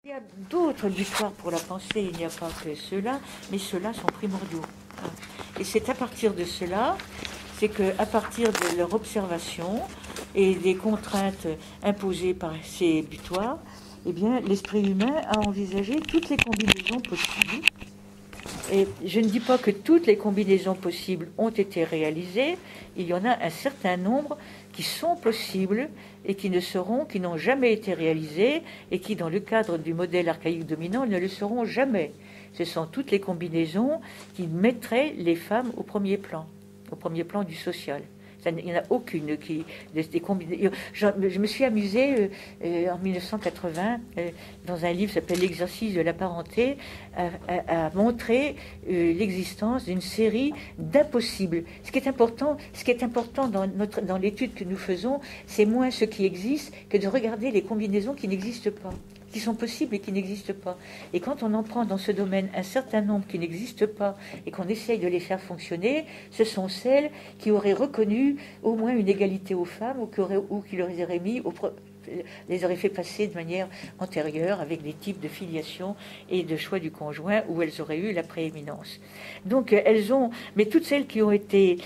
Il y a d'autres butoirs pour la pensée, il n'y a pas que ceux-là, mais ceux-là sont primordiaux. Et c'est à partir de cela, c'est qu'à partir de leur observation et des contraintes imposées par ces butoirs, eh bien, l'esprit humain a envisagé toutes les combinaisons possibles. Et je ne dis pas que toutes les combinaisons possibles ont été réalisées, il y en a un certain nombre qui sont possibles et qui n'ont jamais été réalisées et qui, dans le cadre du modèle archaïque dominant, ne le seront jamais. Ce sont toutes les combinaisons qui mettraient les femmes au premier plan du social. Il n'y en a aucune qui... Je me suis amusée en 1980 dans un livre qui s'appelle L'exercice de la parenté à montrer l'existence d'une série d'impossibles. Ce qui est important dans l'étude que nous faisons, c'est moins ce qui existe que de regarder les combinaisons qui n'existent pas, qui sont possibles et qui n'existent pas. Et quand on en prend dans ce domaine un certain nombre qui n'existent pas et qu'on essaye de les faire fonctionner, ce sont celles qui auraient reconnu au moins une égalité aux femmes ou qui leur les auraient fait passer de manière antérieure avec des types de filiation et de choix du conjoint où elles auraient eu la prééminence. Donc mais toutes celles qui ont été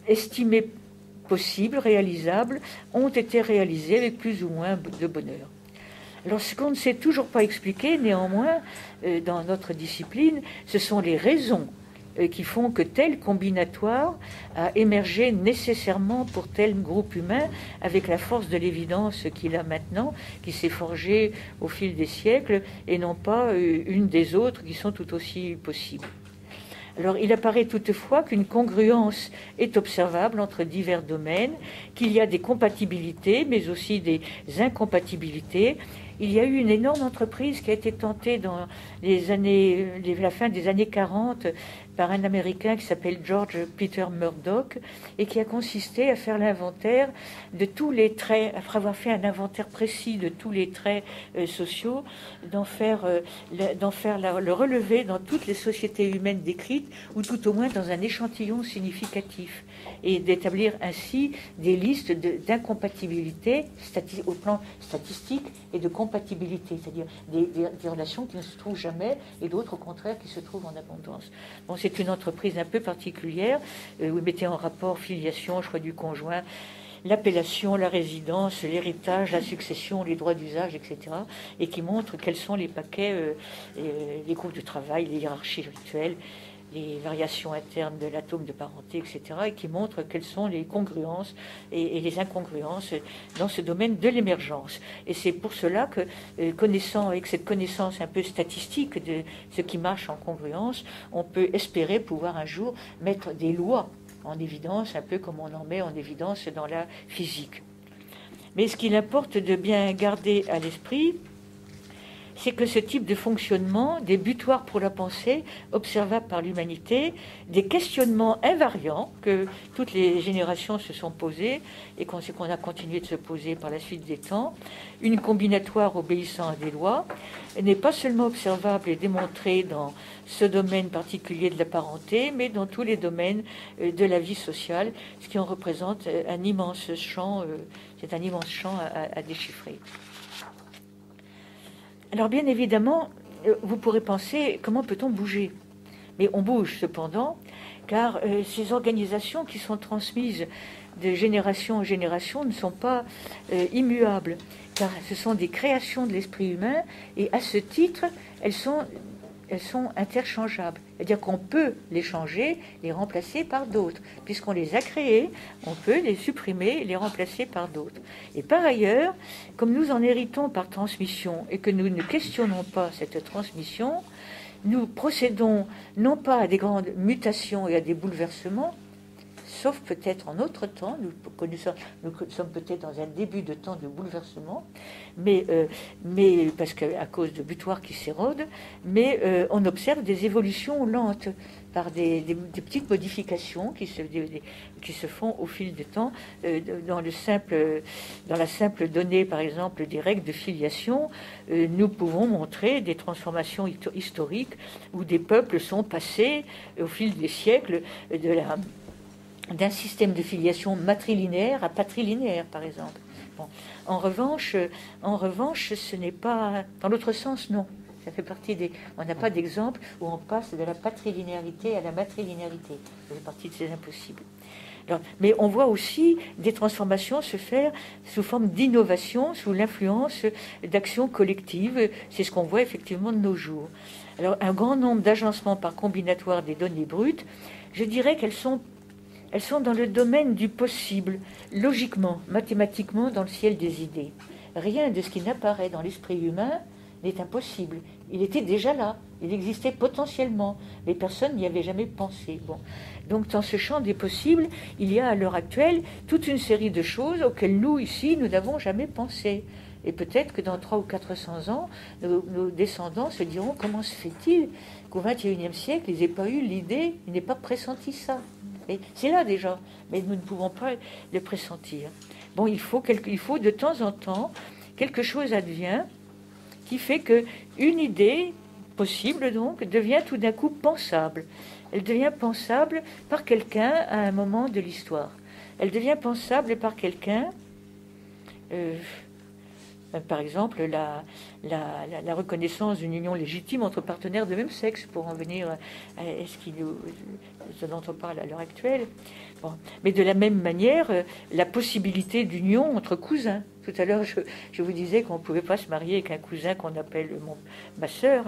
estimées possibles, réalisables, ont été réalisées avec plus ou moins de bonheur. Alors, ce qu'on ne sait toujours pas expliquer, néanmoins, dans notre discipline, ce sont les raisons qui font que tel combinatoire a émergé nécessairement pour tel groupe humain, avec la force de l'évidence qu'il a maintenant, qui s'est forgée au fil des siècles, et non pas une des autres qui sont tout aussi possibles. Alors, il apparaît toutefois qu'une congruence est observable entre divers domaines, qu'il y a des compatibilités, mais aussi des incompatibilités. Il y a eu une énorme entreprise qui a été tentée dans la fin des années 40 par un Américain qui s'appelle George Peter Murdoch et qui a consisté à faire l'inventaire de tous les traits, après avoir fait un inventaire précis de tous les traits sociaux, d'en faire le relevé dans toutes les sociétés humaines décrites ou tout au moins dans un échantillon significatif et d'établir ainsi des listes d'incompatibilité au plan statistique et de compatibilité, c'est-à-dire des relations qui ne se trouvent jamais et d'autres au contraire qui se trouvent en abondance. Bon, c'est une entreprise un peu particulière où ils mettaient en rapport filiation, choix du conjoint, l'appellation, la résidence, l'héritage, la succession, les droits d'usage, etc. et qui montre quels sont les paquets, les groupes de travail, les hiérarchies rituelles, les variations internes de l'atome de parenté, etc., et qui montrent quelles sont les congruences et les incongruences dans ce domaine de l'émergence. Et c'est pour cela que, avec cette connaissance un peu statistique de ce qui marche en congruence, on peut espérer pouvoir un jour mettre des lois en évidence, un peu comme on en met en évidence dans la physique. Mais ce qu'il importe de bien garder à l'esprit, c'est que ce type de fonctionnement, des butoirs pour la pensée, observables par l'humanité, des questionnements invariants que toutes les générations se sont posés et qu'on a continué de se poser par la suite des temps, une combinatoire obéissant à des lois, n'est pas seulement observable et démontrée dans ce domaine particulier de la parenté, mais dans tous les domaines de la vie sociale, ce qui en représente un immense champ, à déchiffrer. Alors bien évidemment, vous pourrez penser, comment peut-on bouger? Mais on bouge cependant, car ces organisations qui sont transmises de génération en génération ne sont pas immuables, car ce sont des créations de l'esprit humain, et à ce titre, elles sont interchangeables. C'est-à-dire qu'on peut les changer, les remplacer par d'autres. Puisqu'on les a créés, on peut les supprimer et les remplacer par d'autres. Et par ailleurs, comme nous en héritons par transmission et que nous ne questionnons pas cette transmission, nous procédons non pas à des grandes mutations et à des bouleversements, sauf peut-être en autre temps, nous sommes peut-être dans un début de temps de bouleversement, mais parce qu'à cause de butoirs qui s'érodent, mais on observe des évolutions lentes par des petites modifications qui se font au fil du temps dans la simple donnée, par exemple, des règles de filiation. Nous pouvons montrer des transformations historiques où des peuples sont passés au fil des siècles d'un système de filiation matrilinéaire à patrilinéaire, par exemple. Bon. En revanche, ce n'est pas... Dans l'autre sens, non. Ça fait partie des... On n'a pas d'exemple où on passe de la patrilinéarité à la matrilinéarité. Ça fait partie de ces impossibles. Alors, mais on voit aussi des transformations se faire sous forme d'innovation, sous l'influence d'actions collectives. C'est ce qu'on voit effectivement de nos jours. Alors, un grand nombre d'agencements par combinatoire des données brutes, je dirais qu'elles sont dans le domaine du possible, logiquement, mathématiquement, dans le ciel des idées. Rien de ce qui n'apparaît dans l'esprit humain n'est impossible. Il était déjà là, il existait potentiellement, mais personne n'y avait jamais pensé. Bon. Donc dans ce champ des possibles, il y a à l'heure actuelle toute une série de choses auxquelles nous, ici, nous n'avons jamais pensé. Et peut-être que dans 300 ou 400 ans, nos descendants se diront « Comment se fait-il qu'au XXIe siècle, ils n'aient pas eu l'idée, ils n'aient pas pressenti ça ?» Et c'est là déjà, mais nous ne pouvons pas le pressentir. Bon, il faut de temps en temps, quelque chose advient qui fait qu'une idée possible, donc, devient tout d'un coup pensable. Elle devient pensable par quelqu'un à un moment de l'histoire. Elle devient pensable par quelqu'un... par exemple, la reconnaissance d'une union légitime entre partenaires de même sexe, pour en venir à ce dont on parle à l'heure actuelle. Bon. Mais de la même manière, la possibilité d'union entre cousins. Tout à l'heure, je vous disais qu'on ne pouvait pas se marier avec un cousin qu'on appelle ma sœur,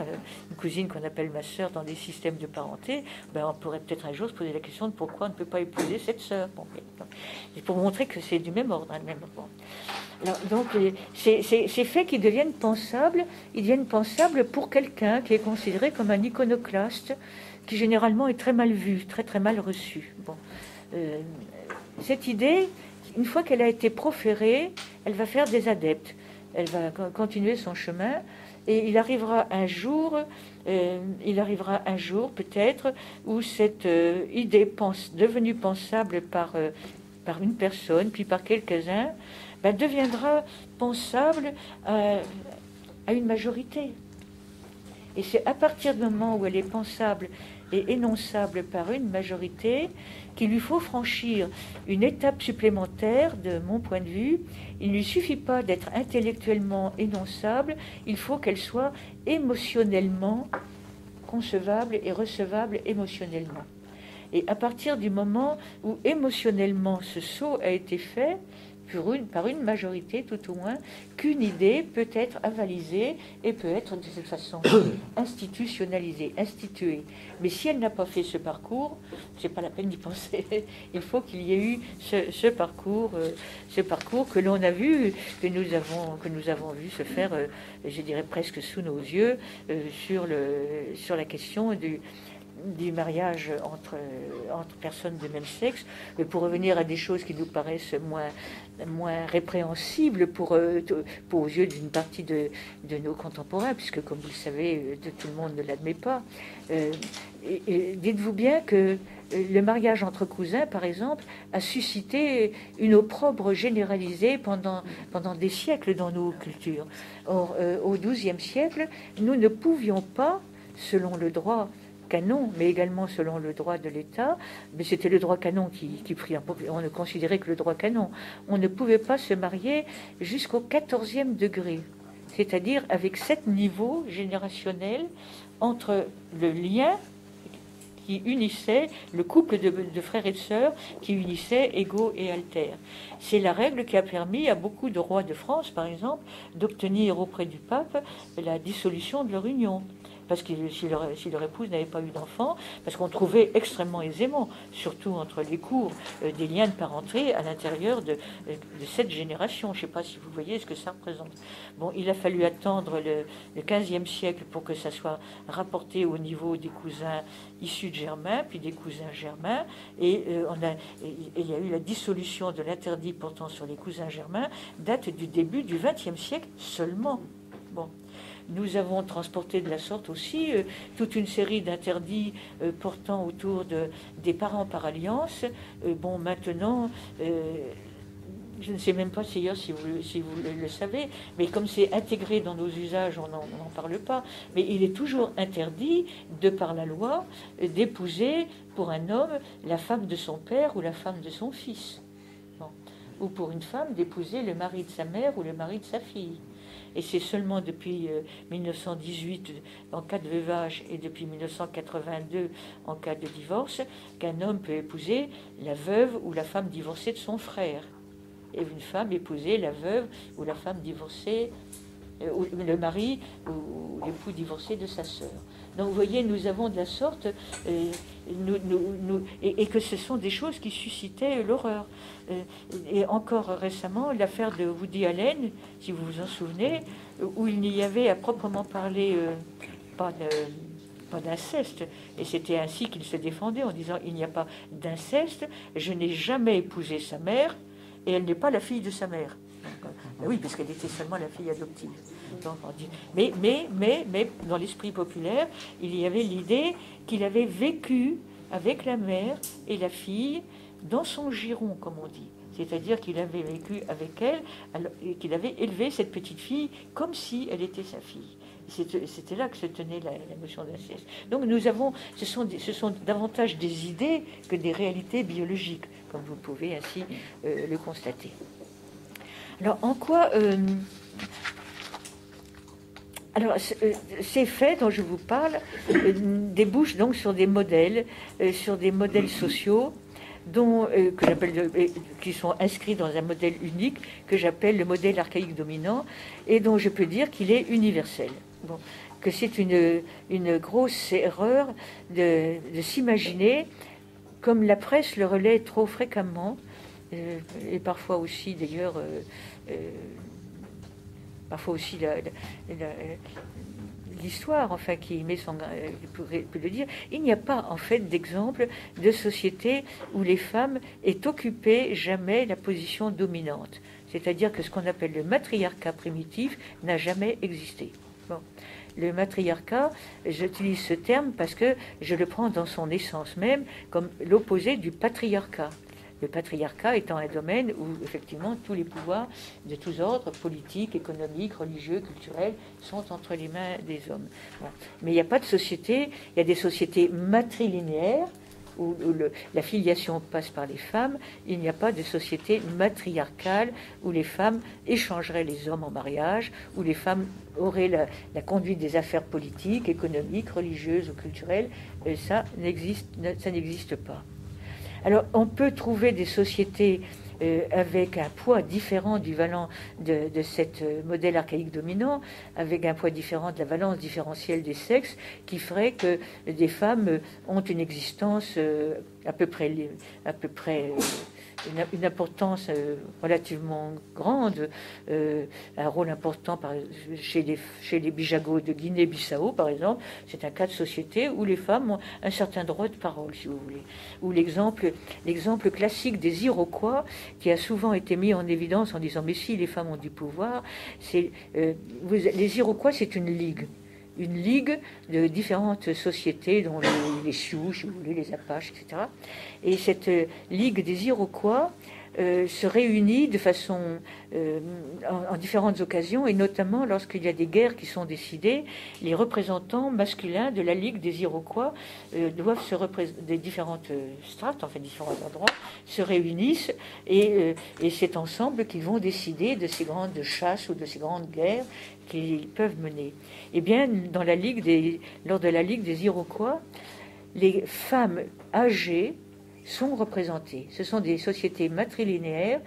une cousine qu'on appelle ma sœur dans des systèmes de parenté. Ben, on pourrait peut-être un jour se poser la question de pourquoi on ne peut pas épouser cette sœur. Bon, et pour montrer que c'est du même ordre. Même ordre. Alors, donc, ces faits qui deviennent pensables, ils deviennent pensables pour quelqu'un qui est considéré comme un iconoclaste, qui généralement est très mal vu, très très mal reçu. Bon. Cette idée, une fois qu'elle a été proférée, elle va faire des adeptes. Elle va continuer son chemin, et il arrivera un jour peut-être, où cette idée devenue pensable par une personne, puis par quelques-uns, deviendra pensable à une majorité. Et c'est à partir du moment où elle est pensable et énonçable par une majorité qu'il lui faut franchir une étape supplémentaire, de mon point de vue. Il ne lui suffit pas d'être intellectuellement énonçable, il faut qu'elle soit émotionnellement concevable et recevable émotionnellement. Et à partir du moment où émotionnellement ce saut a été fait, par une majorité tout au moins, qu'une idée peut être avalisée et peut être de cette façon institutionnalisée, instituée. Mais si elle n'a pas fait ce parcours, c'est pas la peine d'y penser. Il faut qu'il y ait eu ce parcours que l'on a vu, que nous avons vu se faire, je dirais presque sous nos yeux, sur la question du mariage entre personnes de même sexe. Pour revenir à des choses qui nous paraissent moins répréhensibles aux yeux d'une partie de nos contemporains, puisque, comme vous le savez, tout le monde ne l'admet pas. Et dites-vous bien que le mariage entre cousins, par exemple, a suscité une opprobre généralisée pendant des siècles dans nos cultures. Or, au XIIe siècle, nous ne pouvions pas, selon le droit canon, mais également selon le droit de l'État, mais c'était le droit canon qui prit un peu, on ne considérait que le droit canon, on ne pouvait pas se marier jusqu'au 14e degré, c'est-à-dire avec 7 niveaux générationnels entre le lien qui unissait le couple de frères et de sœurs, qui unissait égaux et altères. C'est la règle qui a permis à beaucoup de rois de France, par exemple, d'obtenir auprès du pape la dissolution de leur union. Parce que si leur épouse n'avait pas eu d'enfant, parce qu'on trouvait extrêmement aisément, surtout entre les cours, des liens de parenté à l'intérieur de cette génération. Je ne sais pas si vous voyez ce que ça représente. Bon, il a fallu attendre le 15e siècle pour que ça soit rapporté au niveau des cousins issus de germains, puis des cousins germains, et il y a eu la dissolution de l'interdit portant sur les cousins germains, date du début du XXe siècle seulement. Bon. Nous avons transporté de la sorte aussi toute une série d'interdits portant autour des parents par alliance. Bon, maintenant, je ne sais même pas si vous le savez, mais comme c'est intégré dans nos usages, on n'en parle pas. Mais il est toujours interdit, de par la loi, d'épouser pour un homme la femme de son père ou la femme de son fils. Bon. ou pour une femme d'épouser le mari de sa mère ou le mari de sa fille. Et c'est seulement depuis 1918 en cas de veuvage et depuis 1982 en cas de divorce qu'un homme peut épouser la veuve ou la femme divorcée de son frère. Et une femme épouser la veuve ou la femme divorcée, ou le mari ou l'époux divorcé de sa sœur. Donc vous voyez, nous avons de la sorte, et que ce sont des choses qui suscitaient l'horreur. Et encore récemment, l'affaire de Woody Allen, si vous vous en souvenez, où il n'y avait à proprement parler pas d'inceste. Et c'était ainsi qu'il se défendait en disant, il n'y a pas d'inceste, je n'ai jamais épousé sa mère, et elle n'est pas la fille de sa mère. Oui, parce qu'elle était seulement la fille adoptive. Donc, on dit, mais dans l'esprit populaire, il y avait l'idée qu'il avait vécu avec la mère et la fille dans son giron, comme on dit. C'est-à-dire qu'il avait vécu avec elle et qu'il avait élevé cette petite fille comme si elle était sa fille. C'était là que se tenait la notion d'inceste. Donc nous avons, ce sont davantage des idées que des réalités biologiques, comme vous pouvez ainsi le constater. Alors, en quoi... alors, ces faits dont je vous parle débouchent donc sur des modèles sociaux dont, que j'appelle, qui sont inscrits dans un modèle unique que j'appelle le modèle archaïque dominant et dont je peux dire qu'il est universel. Bon, que c'est une grosse erreur de s'imaginer, comme la presse le relaie trop fréquemment, et parfois aussi d'ailleurs parfois aussi l'histoire, enfin, qui met son peut le dire, il n'y a pas en fait d'exemple de société où les femmes aient occupé jamais la position dominante. C'est-à-dire que ce qu'on appelle le matriarcat primitif n'a jamais existé. Bon. Le matriarcat, j'utilise ce terme parce que je le prends dans son essence même comme l'opposé du patriarcat. Le patriarcat étant un domaine où, effectivement, tous les pouvoirs de tous ordres, politiques, économiques, religieux, culturels, sont entre les mains des hommes. Voilà. Mais il n'y a pas de société, il y a des sociétés matrilinéaires, où la filiation passe par les femmes. Il n'y a pas de société matriarcale où les femmes échangeraient les hommes en mariage, où les femmes auraient la conduite des affaires politiques, économiques, religieuses ou culturelles. Ça n'existe pas. Alors, on peut trouver des sociétés avec un poids différent du valant de cette modèle archaïque dominant, avec un poids différent de la valence différentielle des sexes, qui ferait que des femmes ont une existence à peu près une importance relativement grande, un rôle important chez les Bijagos de Guinée-Bissau, par exemple. C'est un cas de société où les femmes ont un certain droit de parole, si vous voulez. Ou l'exemple classique des Iroquois, qui a souvent été mis en évidence en disant « mais si, les femmes ont du pouvoir », c'est les Iroquois, c'est une ligue de différentes sociétés, dont les Sioux, si vous voulez, les Apaches, etc. Et cette ligue des Iroquois se réunit de façon en différentes occasions, et notamment lorsqu'il y a des guerres qui sont décidées, les représentants masculins de la ligue des Iroquois doivent se représenter des différentes strates, enfin différents endroits, se réunissent, et c'est ensemble qu'ils vont décider de ces grandes chasses ou de ces grandes guerres qu'ils peuvent mener. Eh bien, lors de la Ligue des Iroquois, les femmes âgées sont représentées. Ce sont des sociétés matrilinéaires.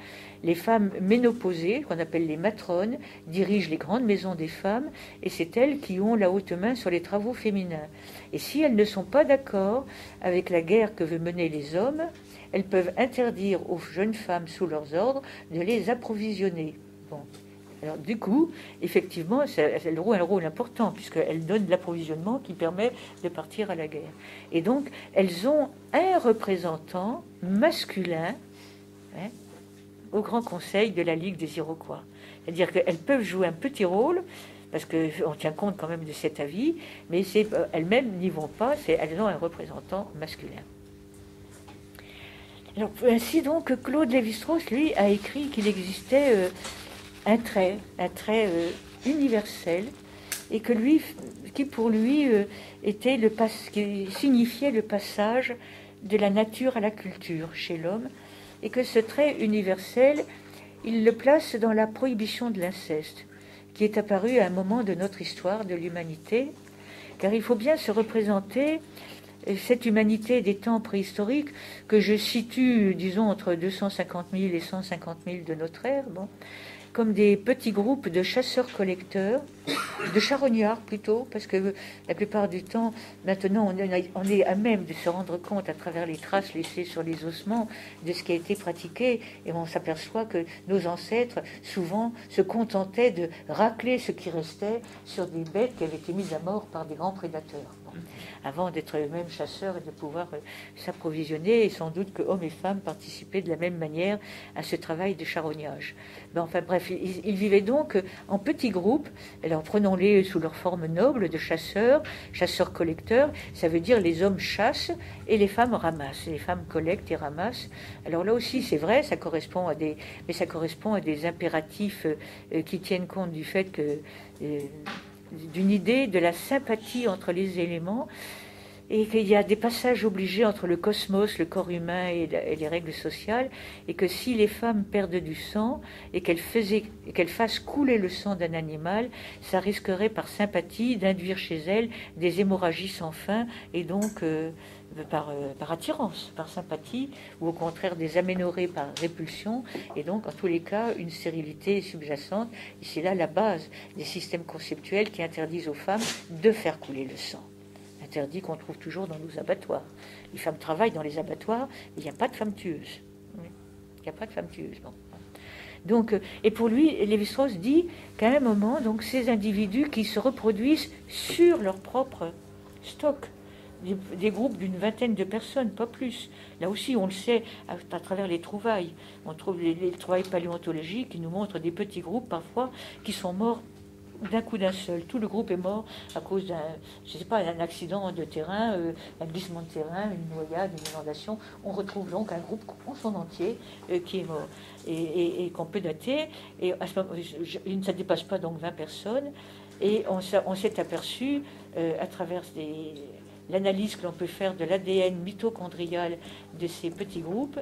Les femmes ménopausées, qu'on appelle les matrones, dirigent les grandes maisons des femmes, et c'est elles qui ont la haute main sur les travaux féminins. Et si elles ne sont pas d'accord avec la guerre que veulent mener les hommes, elles peuvent interdire aux jeunes femmes sous leurs ordres de les approvisionner. Bon. Alors, du coup, effectivement, elles jouent un rôle important, puisqu'elles donnent l'approvisionnement qui permet de partir à la guerre. Et donc, elles ont un représentant masculin au Grand Conseil de la Ligue des Iroquois. C'est-à-dire qu'elles peuvent jouer un petit rôle, parce qu'on tient compte quand même de cet avis, mais elles-mêmes n'y vont pas, elles ont un représentant masculin. Alors, ainsi donc, Claude Lévi-Strauss, lui, a écrit qu'il existait... un trait universel, et qui pour lui qui signifiait le passage de la nature à la culture chez l'homme, et que ce trait universel il le place dans la prohibition de l'inceste, qui est apparue à un moment de notre histoire, de l'humanité, car il faut bien se représenter cette humanité des temps préhistoriques que je situe, disons, entre 250 000 et 150 000 de notre ère, bon, comme des petits groupes de chasseurs-collecteurs, de charognards plutôt, parce que la plupart du temps, maintenant, on est à même de se rendre compte à travers les traces laissées sur les ossements de ce qui a été pratiqué, et on s'aperçoit que nos ancêtres, souvent, se contentaient de racler ce qui restait sur des bêtes qui avaient été mises à mort par des grands prédateurs. Bon, avant d'être eux-mêmes chasseurs et de pouvoir s'approvisionner, et sans doute que hommes et femmes participaient de la même manière à ce travail de charognage. Ben, enfin bref, ils vivaient donc en petits groupes, alors prenons-les sous leur forme noble de chasseurs, chasseurs-collecteurs, ça veut dire les hommes chassent et les femmes ramassent, les femmes collectent et ramassent. Alors là aussi c'est vrai, ça correspond à des impératifs qui tiennent compte du fait que d'une idée de la sympathie entre les éléments, et qu'il y a des passages obligés entre le cosmos, le corps humain et les règles sociales, et que si les femmes perdent du sang et qu'elles fassent couler le sang d'un animal, ça risquerait par sympathie d'induire chez elles des hémorragies sans fin, et donc par attirance, par sympathie, ou au contraire des aménorrhées par répulsion, et donc en tous les cas une stérilité subjacente. Et c'est là la base des systèmes conceptuels qui interdisent aux femmes de faire couler le sang. Interdit qu'on trouve toujours dans nos abattoirs. Les femmes travaillent dans les abattoirs, mais il n'y a pas de femmes tueuses. Il n'y a pas de femmes tueuses, non. Donc, et pour lui, Lévi-Strauss dit qu'à un moment, donc, ces individus qui se reproduisent sur leur propre stock, des groupes d'une vingtaine de personnes, pas plus. Là aussi, on le sait à travers les trouvailles. On trouve les trouvailles paléontologiques qui nous montrent des petits groupes, parfois, qui sont morts d'un coup d'un seul. Tout le groupe est mort à cause d'un accident de terrain, un glissement de terrain, une noyade, une inondation. On retrouve donc un groupe en son entier qui est mort et qu'on peut dater. Et à ce moment, ça ne dépasse pas donc 20 personnes. Et on s'est aperçu à travers l'analyse que l'on peut faire de l'ADN mitochondrial de ces petits groupes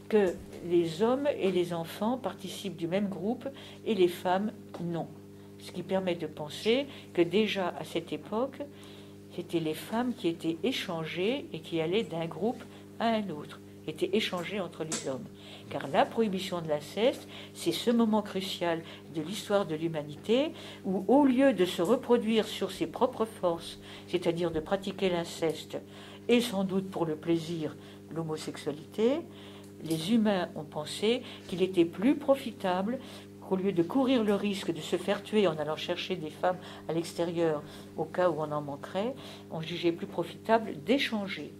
que les hommes et les enfants participent du même groupe et les femmes non. Ce qui permet de penser que déjà à cette époque, c'était les femmes qui étaient échangées et qui allaient d'un groupe à un autre, étaient échangées entre les hommes. Car la prohibition de l'inceste, c'est ce moment crucial de l'histoire de l'humanité où, au lieu de se reproduire sur ses propres forces, c'est-à-dire de pratiquer l'inceste et sans doute pour le plaisir, l'homosexualité, les humains ont pensé qu'il était plus profitable qu'au lieu de courir le risque de se faire tuer en allant chercher des femmes à l'extérieur au cas où on en manquerait, on jugeait plus profitable d'échanger.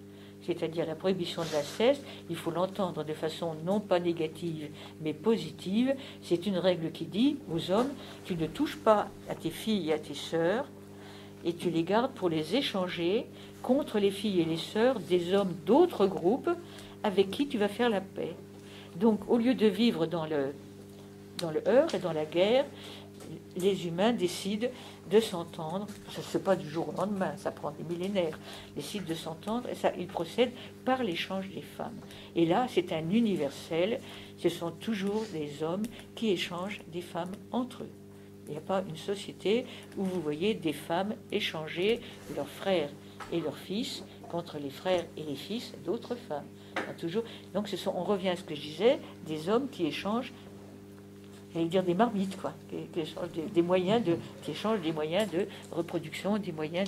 C'est-à-dire la prohibition de l'inceste, il faut l'entendre de façon non pas négative, mais positive. C'est une règle qui dit aux hommes, tu ne touches pas à tes filles et à tes sœurs, et tu les gardes pour les échanger contre les filles et les sœurs des hommes d'autres groupes avec qui tu vas faire la paix. Donc, au lieu de vivre dans le heurt et dans la guerre, les humains décident de s'entendre. Ça ne se fait pas du jour au lendemain, ça prend des millénaires. Ils décident de s'entendre et ça, ils procèdent par l'échange des femmes. Et là, c'est un universel. Ce sont toujours des hommes qui échangent des femmes entre eux. Il n'y a pas une société où vous voyez des femmes échanger leurs frères et leurs fils contre les frères et les fils d'autres femmes. Toujours. Donc, on revient à ce que je disais, des hommes qui échangent, j'allais dire des marmites, quoi, qui échangent des moyens de reproduction, des moyens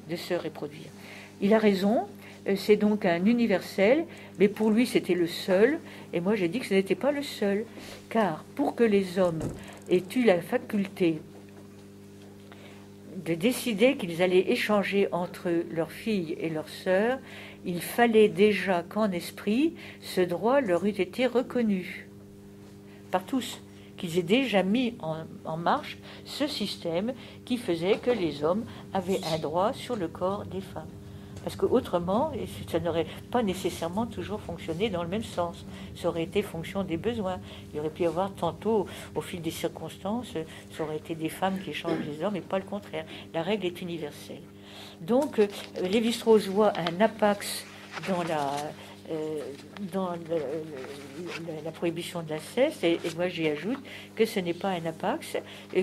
de se reproduire. Il a raison, c'est donc un universel, mais pour lui c'était le seul, et moi j'ai dit que ce n'était pas le seul, car pour que les hommes aient eu la faculté de décider qu'ils allaient échanger entre leurs filles et leurs sœurs, il fallait déjà qu'en esprit, ce droit leur eût été reconnu par tous, qu'ils aient déjà mis en marche ce système qui faisait que les hommes avaient un droit sur le corps des femmes. Parce qu'autrement, ça n'aurait pas nécessairement toujours fonctionné dans le même sens. Ça aurait été fonction des besoins. Il aurait pu y avoir tantôt, au fil des circonstances, ça aurait été des femmes qui échangent les hommes et pas le contraire. La règle est universelle. Donc, Lévi-Strauss voit un apax dans la prohibition de l'inceste, et moi j'y ajoute que ce n'est pas un apax,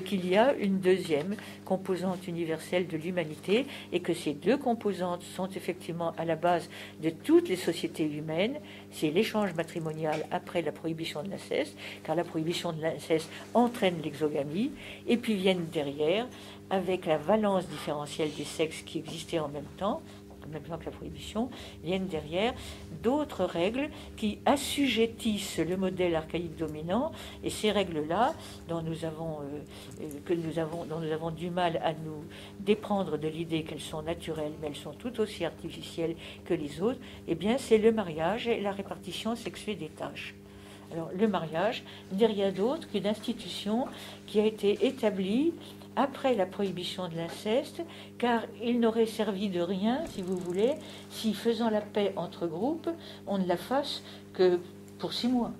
qu'il y a une deuxième composante universelle de l'humanité, et que ces deux composantes sont effectivement à la base de toutes les sociétés humaines. C'est l'échange matrimonial après la prohibition de l'inceste, car la prohibition de l'inceste entraîne l'exogamie, et puis viennent derrière, avec la valence différentielle des sexes qui existait en même temps que la prohibition, viennent derrière d'autres règles qui assujettissent le modèle archaïque dominant, et ces règles-là, dont nous avons du mal à nous déprendre de l'idée qu'elles sont naturelles, mais elles sont tout aussi artificielles que les autres, eh bien c'est le mariage et la répartition sexuée des tâches. Alors le mariage n'est rien d'autre qu'une institution qui a été établie après la prohibition de l'inceste, car il n'aurait servi de rien, si vous voulez, si faisant la paix entre groupes, on ne la fasse que pour 6 mois.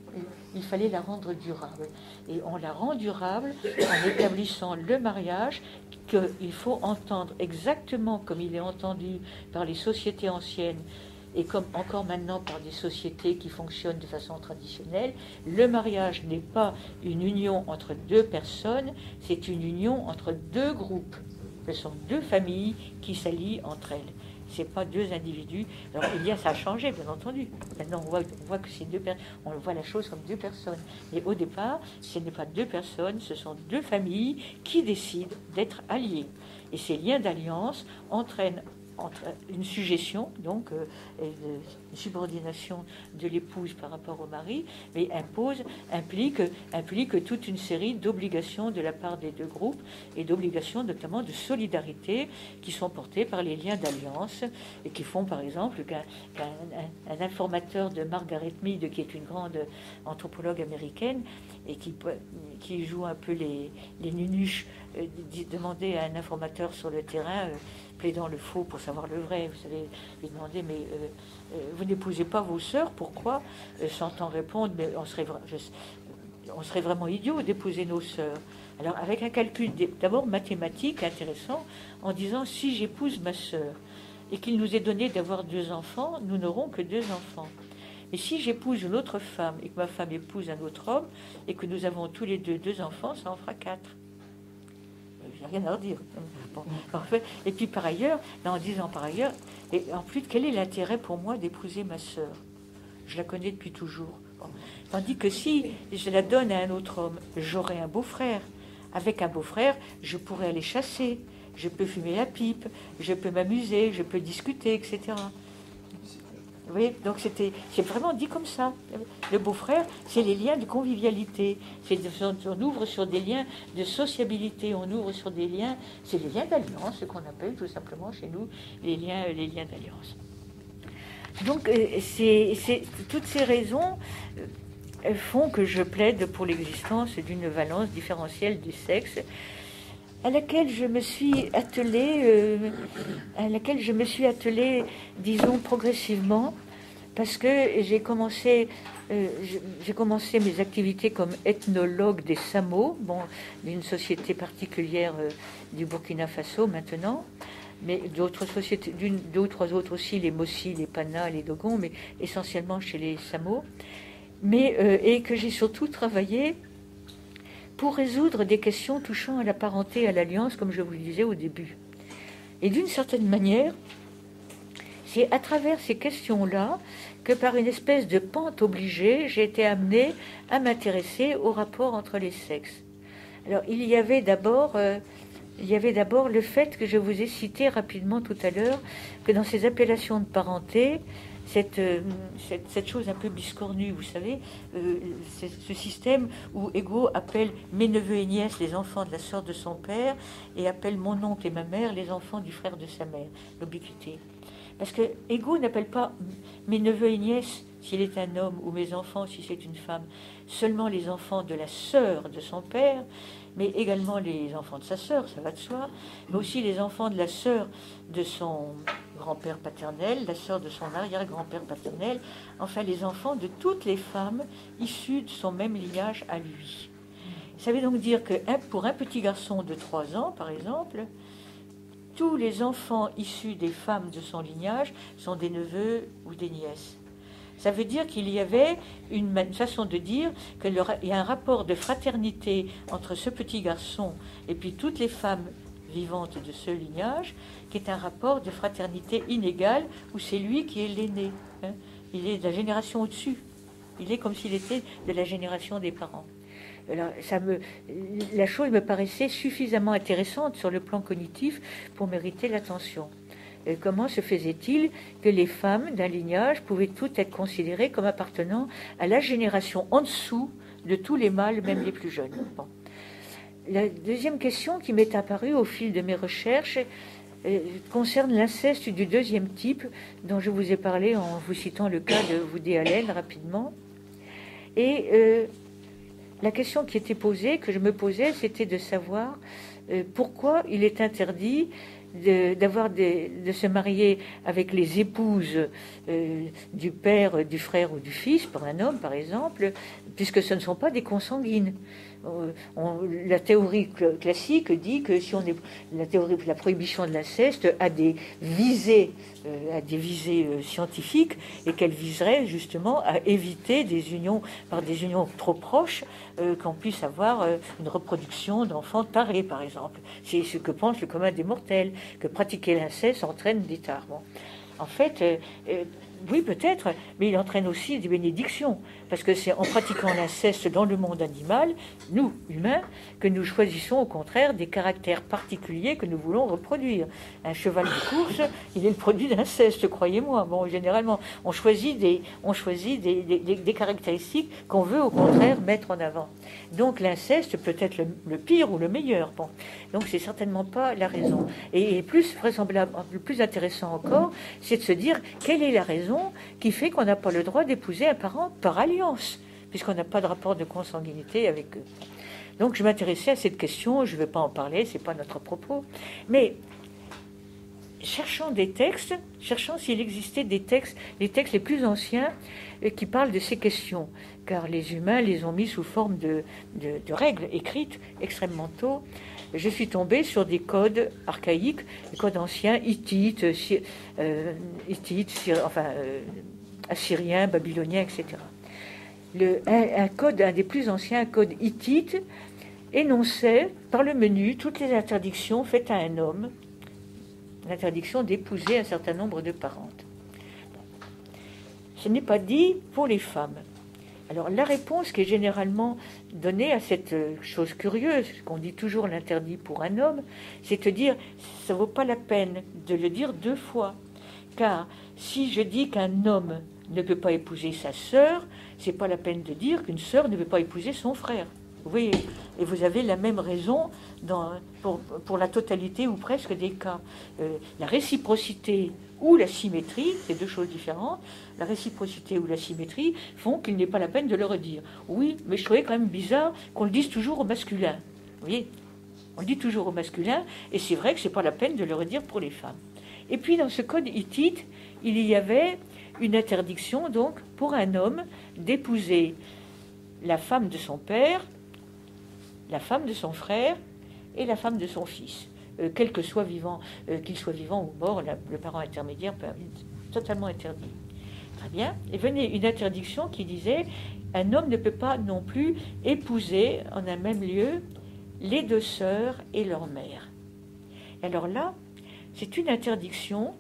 Il fallait la rendre durable. Et on la rend durable en établissant le mariage, qu'il faut entendre exactement comme il est entendu par les sociétés anciennes, et comme encore maintenant par des sociétés qui fonctionnent de façon traditionnelle. Le mariage n'est pas une union entre 2 personnes, c'est une union entre 2 groupes. Ce sont 2 familles qui s'allient entre elles. Ce n'est pas 2 individus. Alors ça a changé, bien entendu. Maintenant, on voit que c'est 2 personnes. On voit la chose comme 2 personnes. Mais au départ, ce n'est pas 2 personnes, ce sont 2 familles qui décident d'être alliées. Et ces liens d'alliance entraînent une suggestion, donc une subordination de l'épouse par rapport au mari, mais implique toute une série d'obligations de la part des 2 groupes, et d'obligations notamment de solidarité qui sont portées par les liens d'alliance, et qui font par exemple qu'un informateur de Margaret Mead, qui est une grande anthropologue américaine, et qui joue un peu les nunuches, demandait à un informateur sur le terrain, plaidant le faux pour savoir le vrai, vous savez, lui demander, mais vous n'épousez pas vos sœurs, pourquoi? S'entend répondre, mais on serait vraiment idiot d'épouser nos sœurs. Alors avec un calcul d'abord mathématique intéressant, en disant, si j'épouse ma sœur et qu'il nous est donné d'avoir 2 enfants, nous n'aurons que 2 enfants. Et si j'épouse une autre femme et que ma femme épouse un autre homme et que nous avons tous les 2 enfants, ça en fera 4. J'ai rien à redire. Bon, parfait. Et puis par ailleurs, en disant par ailleurs, et en plus, quel est l'intérêt pour moi d'épouser ma sœur? Je la connais depuis toujours. Bon. Tandis que si je la donne à un autre homme, j'aurai un beau-frère. Avec un beau-frère, je pourrais aller chasser, je peux fumer la pipe, je peux m'amuser, je peux discuter, etc. Vous voyez, donc c'est vraiment dit comme ça. Le beau-frère, c'est les liens de convivialité. On ouvre sur des liens de sociabilité, on ouvre sur des liens, c'est les liens d'alliance, ce qu'on appelle tout simplement chez nous les liens d'alliance. Donc toutes ces raisons font que je plaide pour l'existence d'une valence différentielle du sexe, à laquelle je me suis attelée, disons, progressivement, parce que j'ai commencé mes activités comme ethnologue des Samo, d'une société particulière du Burkina Faso maintenant, mais d'autres sociétés, 2 ou 3 autres aussi, les Mossi, les Pana, les Dogon, mais essentiellement chez les Samo, et que j'ai surtout travaillé pour résoudre des questions touchant à la parenté et à l'alliance, comme je vous le disais au début. Et d'une certaine manière, c'est à travers ces questions-là que, par une espèce de pente obligée, j'ai été amenée à m'intéresser au rapport entre les sexes. Alors, il y avait d'abord le fait que je vous ai cité rapidement tout à l'heure, que dans ces appellations de parenté, cette chose un peu biscornue, vous savez, ce système où Ego appelle mes neveux et nièces les enfants de la sœur de son père, et appelle mon oncle et ma mère les enfants du frère de sa mère, l'ubiquité. Parce que Ego n'appelle pas mes neveux et nièces s'il est un homme, ou mes enfants si c'est une femme, seulement les enfants de la sœur de son père, mais également les enfants de sa sœur, ça va de soi, mais aussi les enfants de la sœur de son grand-père paternel, la sœur de son arrière-grand-père paternel, enfin les enfants de toutes les femmes issues de son même lignage à lui. Ça veut donc dire que pour un petit garçon de 3 ans, par exemple, tous les enfants issus des femmes de son lignage sont des neveux ou des nièces. Ça veut dire qu'il y avait une façon de dire qu'il y a un rapport de fraternité entre ce petit garçon et puis toutes les femmes vivantes de ce lignage, qui est un rapport de fraternité inégale, où c'est lui qui est l'aîné. Hein. Il est de la génération au-dessus. Il est comme s'il était de la génération des parents. Alors, la chose me paraissait suffisamment intéressante sur le plan cognitif pour mériter l'attention. Comment se faisait-il que les femmes d'un lignage pouvaient toutes être considérées comme appartenant à la génération en dessous de tous les mâles, même les plus jeunes? Bon. La deuxième question qui m'est apparue au fil de mes recherches concerne l'inceste du deuxième type, dont je vous ai parlé en vous citant le cas de Woody Allen rapidement. Et la question qui était posée, que je me posais, c'était de savoir pourquoi il est interdit de se marier avec les épouses du père, du frère ou du fils, pour un homme par exemple, puisque ce ne sont pas des consanguines. La théorie classique dit que si on est la prohibition de l'inceste a des visées scientifiques, et qu'elle viserait justement à éviter des unions par des unions trop proches, qu'on puisse avoir une reproduction d'enfants tarés par exemple. C'est ce que pense le commun des mortels, que pratiquer l'inceste entraîne des tares. Bon. En fait, oui, peut-être, mais il entraîne aussi des bénédictions, parce que c'est en pratiquant l'inceste dans le monde animal, nous, humains, que nous choisissons au contraire des caractères particuliers que nous voulons reproduire. Un cheval de course, il est le produit d'inceste, croyez-moi. Bon, généralement, on choisit des caractéristiques qu'on veut au contraire mettre en avant. Donc l'inceste peut être le pire ou le meilleur. Bon. Donc c'est certainement pas la raison. Et plus vraisemblable, le plus intéressant encore, c'est de se dire quelle est la raison qui fait qu'on n'a pas le droit d'épouser un parent par alliance, puisqu'on n'a pas de rapport de consanguinité avec eux. Donc je m'intéressais à cette question, je ne vais pas en parler, c'est pas notre propos, mais cherchant s'il existait des textes, les textes les plus anciens qui parlent de ces questions, car les humains les ont mis sous forme de règles écrites extrêmement tôt. Je suis tombée sur des codes archaïques, des codes anciens, hittites, assyriens, babyloniens, etc. Un des plus anciens, un code hittite, énonçait par le menu toutes les interdictions faites à un homme, l'interdiction d'épouser un certain nombre de parentes. Ce n'est pas dit pour les femmes. Alors la réponse qui est généralement donnée à cette chose curieuse, qu'on dit toujours l'interdit pour un homme, c'est de dire ça ne vaut pas la peine de le dire deux fois. Car si je dis qu'un homme ne peut pas épouser sa sœur, c'est pas la peine de dire qu'une sœur ne peut pas épouser son frère. Vous voyez, et vous avez la même raison pour la totalité ou presque des cas. La réciprocité ou la symétrie, c'est deux choses différentes. La réciprocité ou la symétrie font qu'il n'est pas la peine de le redire. Oui, mais je trouvais quand même bizarre qu'on le dise toujours au masculin. Vous voyez, on le dit toujours au masculin, et c'est vrai que c'est pas la peine de le redire pour les femmes. Et puis dans ce code hittite, il y avait une interdiction donc pour un homme d'épouser la femme de son père, la femme de son frère et la femme de son fils, quel que soit vivant, qu'il soit vivant ou mort, le parent intermédiaire peut être totalement interdit. Très bien. Et venait une interdiction qui disait un homme ne peut pas non plus épouser en un même lieu les deux sœurs et leur mère. Et alors là, c'est une interdiction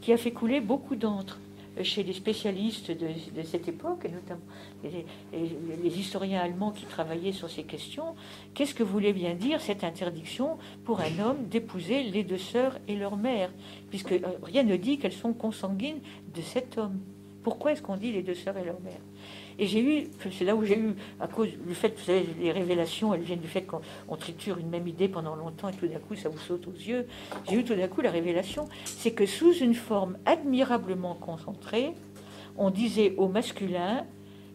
qui a fait couler beaucoup d'encre chez les spécialistes de cette époque, et notamment les historiens allemands qui travaillaient sur ces questions. Qu'est-ce que voulait bien dire cette interdiction pour un homme d'épouser les deux sœurs et leur mère, puisque rien ne dit qu'elles sont consanguines de cet homme. Pourquoi est-ce qu'on dit les deux sœurs et leur mère? Et c'est là où j'ai eu, à cause du fait, vous savez, les révélations, elles viennent du fait qu'on triture une même idée pendant longtemps et tout d'un coup ça vous saute aux yeux. J'ai eu tout d'un coup la révélation, c'est que sous une forme admirablement concentrée, on disait au masculin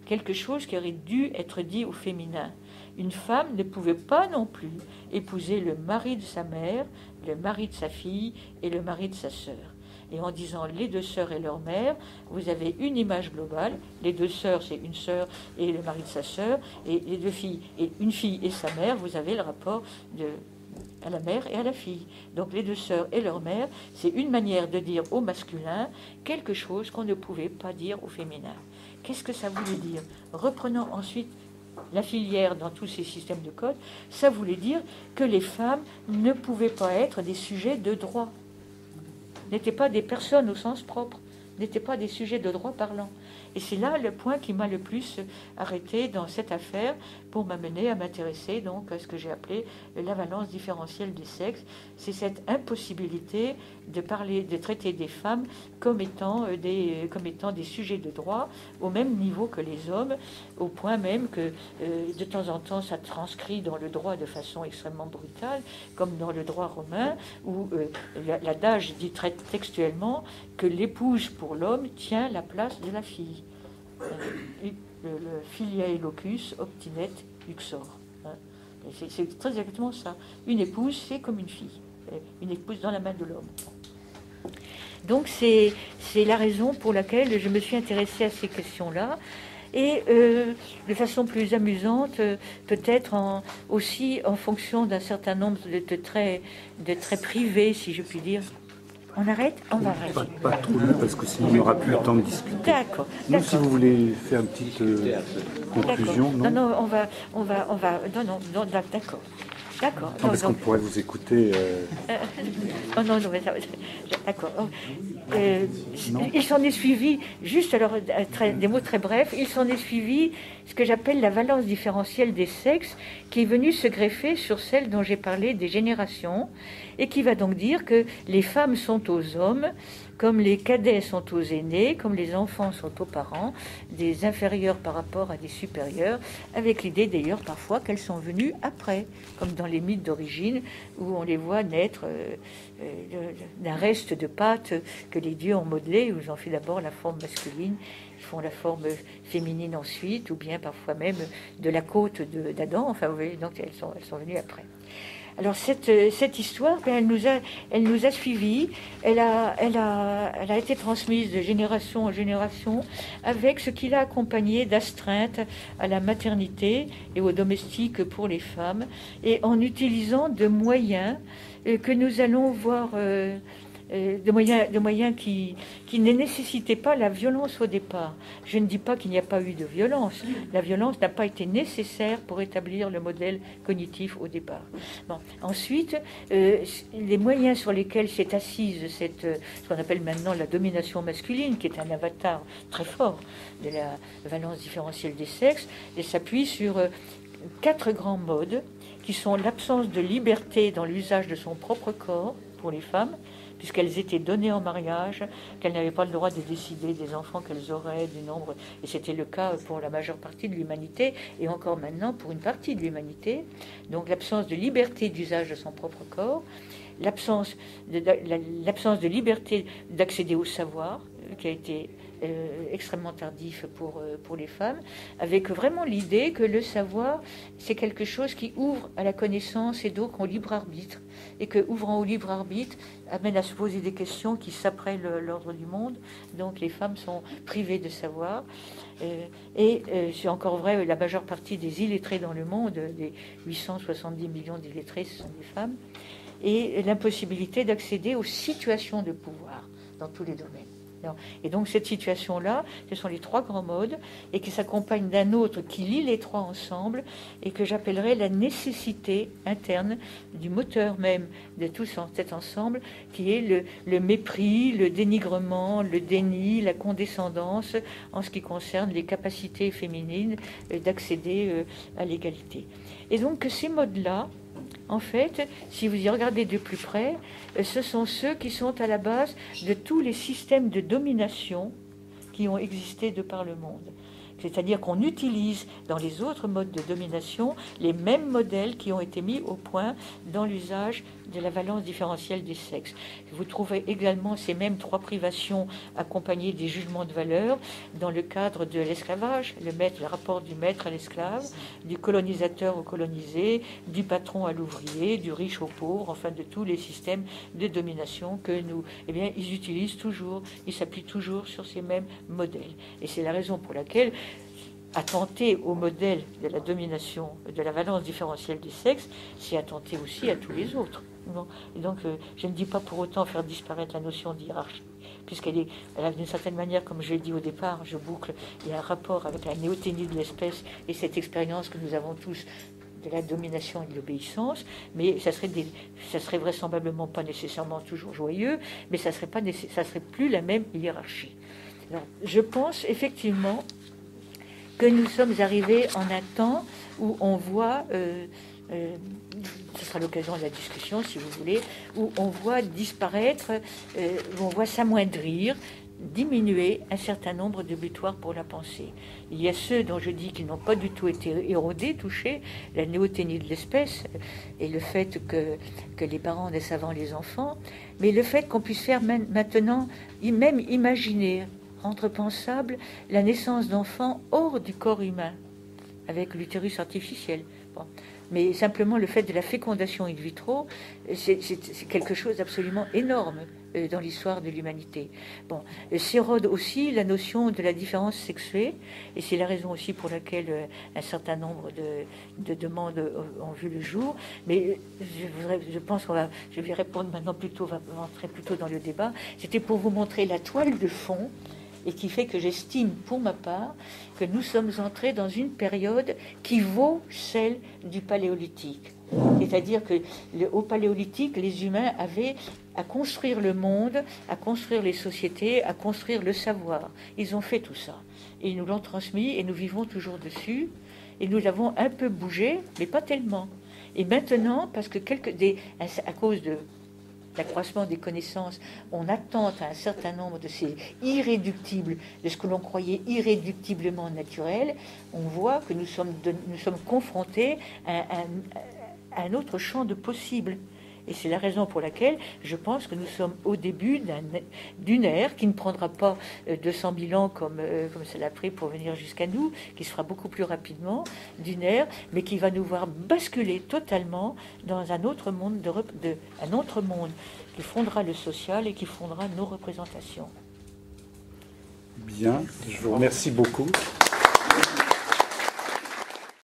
quelque chose qui aurait dû être dit au féminin. Une femme ne pouvait pas non plus épouser le mari de sa mère, le mari de sa fille et le mari de sa sœur. Et en disant les deux sœurs et leur mère, vous avez une image globale. Les deux sœurs, c'est une sœur et le mari de sa sœur. Et les deux filles, et une fille et sa mère, vous avez le rapport à la mère et à la fille. Donc les deux sœurs et leur mère, c'est une manière de dire au masculin quelque chose qu'on ne pouvait pas dire au féminin. Qu'est-ce que ça voulait dire? Reprenons ensuite la filière dans tous ces systèmes de code, ça voulait dire que les femmes ne pouvaient pas être des sujets de droit, n'étaient pas des personnes au sens propre, n'étaient pas des sujets de droit parlant. Et c'est là le point qui m'a le plus arrêté dans cette affaire pour m'amener à m'intéresser donc à ce que j'ai appelé la valence différentielle des sexes. C'est cette impossibilité de parler, de traiter des femmes comme étant des sujets de droit au même niveau que les hommes, au point même que de temps en temps ça transcrit dans le droit de façon extrêmement brutale, comme dans le droit romain, où l'adage dit très textuellement que l'épouse pour l'homme tient la place de la fille. Le filiae locus obtinet uxor. C'est très exactement ça. Une épouse, c'est comme une fille. Une épouse dans la main de l'homme. Donc c'est la raison pour laquelle je me suis intéressée à ces questions-là. Et de façon plus amusante, peut-être aussi en fonction d'un certain nombre de traits privés, si je puis dire. On arrête? On va arrêter. Pas trop long, parce que sinon on n'aura plus le temps de discuter. D'accord. Nous, si vous voulez faire une petite conclusion, non? Non, on va, non, d'accord. D'accord. Non, parce qu'on pourrait vous écouter. Non, mais ça, d'accord. Il s'en est suivi, juste alors des mots très brefs, il s'en est suivi ce que j'appelle la valence différentielle des sexes, qui est venue se greffer sur celle dont j'ai parlé des générations, et qui va donc dire que les femmes sont aux hommes, comme les cadets sont aux aînés, comme les enfants sont aux parents, des inférieurs par rapport à des supérieurs, avec l'idée d'ailleurs parfois qu'elles sont venues après, comme dans les mythes d'origine, où on les voit naître d'un reste de pâte que les dieux ont modelé, où ils ont fait d'abord la forme masculine, ils font la forme féminine ensuite, ou bien parfois même de la côte d'Adam, enfin vous voyez, donc elles sont venues après. Alors cette histoire, elle nous a suivis, elle a été transmise de génération en génération avec ce qui l'a accompagné d'astreinte à la maternité et au domestique pour les femmes, et en utilisant de moyens que nous allons voir, de moyens qui ne nécessitaient pas la violence au départ. Je ne dis pas qu'il n'y a pas eu de violence. La violence n'a pas été nécessaire pour établir le modèle cognitif au départ. Bon. Ensuite, les moyens sur lesquels s'est assise ce qu'on appelle maintenant la domination masculine, qui est un avatar très fort de la valence différentielle des sexes, elle s'appuie sur 4 grands modes qui sont l'absence de liberté dans l'usage de son propre corps pour les femmes, puisqu'elles étaient données en mariage, qu'elles n'avaient pas le droit de décider des enfants qu'elles auraient, du nombre, et c'était le cas pour la majeure partie de l'humanité, et encore maintenant pour une partie de l'humanité. Donc l'absence de liberté d'usage de son propre corps, l'absence de liberté d'accéder au savoir, qui a été extrêmement tardif pour les femmes, avec vraiment l'idée que le savoir, c'est quelque chose qui ouvre à la connaissance et donc au libre arbitre, et que ouvrant au libre arbitre amène à se poser des questions qui s'apprennent l'ordre du monde. Donc les femmes sont privées de savoir, et c'est encore vrai, la majeure partie des illettrés dans le monde, des 870 millions d'illettrés, ce sont des femmes, et l'impossibilité d'accéder aux situations de pouvoir dans tous les domaines. Et donc cette situation-là, ce sont les 3 grands modes, et qui s'accompagnent d'un autre qui lie les 3 ensemble, et que j'appellerais la nécessité interne du moteur même de tout cet ensemble, qui est le mépris, le dénigrement, le déni, la condescendance en ce qui concerne les capacités féminines d'accéder à l'égalité. Et donc que ces modes-là, en fait, si vous y regardez de plus près, ce sont ceux qui sont à la base de tous les systèmes de domination qui ont existé de par le monde. C'est-à-dire qu'on utilise dans les autres modes de domination les mêmes modèles qui ont été mis au point dans l'usage de la valence différentielle des sexes. Vous trouverez également ces mêmes 3 privations accompagnées des jugements de valeur dans le cadre de l'esclavage, le rapport du maître à l'esclave, du colonisateur au colonisé, du patron à l'ouvrier, du riche au pauvre, enfin de tous les systèmes de domination que nous, ils utilisent toujours, ils s'appuient toujours sur ces mêmes modèles. Et c'est la raison pour laquelle attenter au modèle de la domination, de la valence différentielle des sexes, c'est attenter aussi à tous les autres. Et donc, je ne dis pas pour autant faire disparaître la notion d'hiérarchie elle a d'une certaine manière, comme je l'ai dit au départ, je boucle, il y a un rapport avec la néoténie de l'espèce et cette expérience que nous avons tous de la domination et de l'obéissance, mais ça serait vraisemblablement pas nécessairement toujours joyeux, mais ça serait plus la même hiérarchie. Alors, je pense effectivement que nous sommes arrivés en un temps où on voit, ce sera l'occasion de la discussion si vous voulez, où on voit disparaître, où on voit s'amoindrir, diminuer un certain nombre de butoirs pour la pensée. Il y a ceux dont je dis qu'ils n'ont pas du tout été érodés, touchés, la néoténie de l'espèce et le fait que les parents naissent avant les enfants, mais le fait qu'on puisse faire maintenant, même imaginer, rendre pensable la naissance d'enfants hors du corps humain, avec l'utérus artificiel. Bon. Mais simplement le fait de la fécondation in vitro, c'est quelque chose d'absolument énorme dans l'histoire de l'humanité. Bon, s'érode aussi la notion de la différence sexuée, et c'est la raison aussi pour laquelle un certain nombre de demandes ont vu le jour. Mais je pense je vais répondre maintenant plutôt, va rentrer plutôt dans le débat. C'était pour vous montrer la toile de fond, et qui fait que j'estime, pour ma part, que nous sommes entrés dans une période qui vaut celle du Paléolithique. C'est-à-dire que au Paléolithique, les humains avaient à construire le monde, à construire les sociétés, à construire le savoir. Ils ont fait tout ça. Et ils nous l'ont transmis, et nous vivons toujours dessus. Et nous l'avons un peu bougé, mais pas tellement. Et maintenant, parce que à cause de l'accroissement des connaissances, on attend à un certain nombre de ces irréductibles, de ce que l'on croyait irréductiblement naturel, on voit que nous sommes confrontés à un autre champ de possibles. Et c'est la raison pour laquelle je pense que nous sommes au début d'une ère qui ne prendra pas 200 000 ans comme ça l'a pris pour venir jusqu'à nous, qui se fera beaucoup plus rapidement, d'une ère, mais qui va nous voir basculer totalement dans un autre monde, un autre monde qui fondera le social et qui fondera nos représentations. Bien, je vous remercie beaucoup.